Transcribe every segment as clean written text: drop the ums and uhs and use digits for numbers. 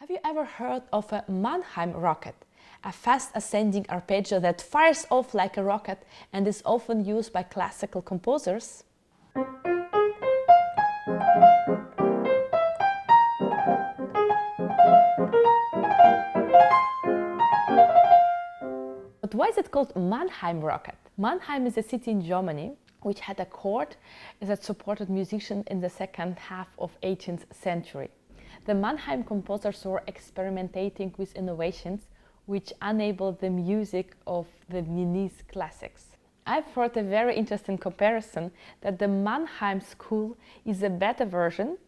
Have you ever heard of a Mannheim Rocket? A fast ascending arpeggio that fires off like a rocket and is often used by classical composers? But why is it called Mannheim Rocket? Mannheim is a city in Germany which had a court that supported musicians in the second half of 18th century. The Mannheim composers were experimenting with innovations which enabled the music of the Viennese classics. I've heard a very interesting comparison that the Mannheim school is a better version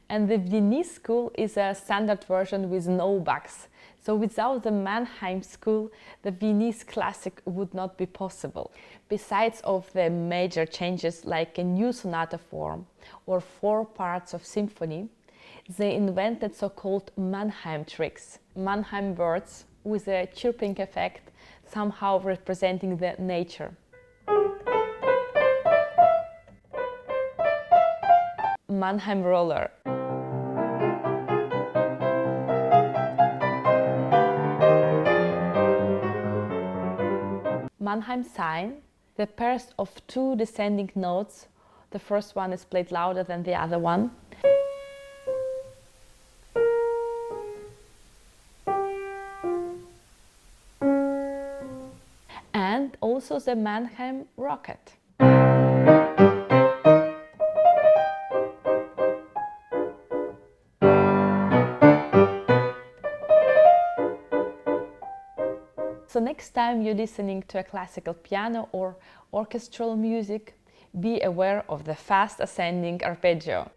and the Viennese school is a standard version with no bugs. So without the Mannheim school, the Viennese classic would not be possible. Besides of the major changes like a new sonata form or 4 parts of symphony, they invented so-called Mannheim tricks, Mannheim Birds, with a chirping effect, somehow representing the nature. Mannheim Roller. Mannheim Sigh, the pairs of 2 descending notes. The first one is played louder than the other one. And also the Mannheim Rocket. So next time you're listening to a classical piano or orchestral music, be aware of the fast ascending arpeggio.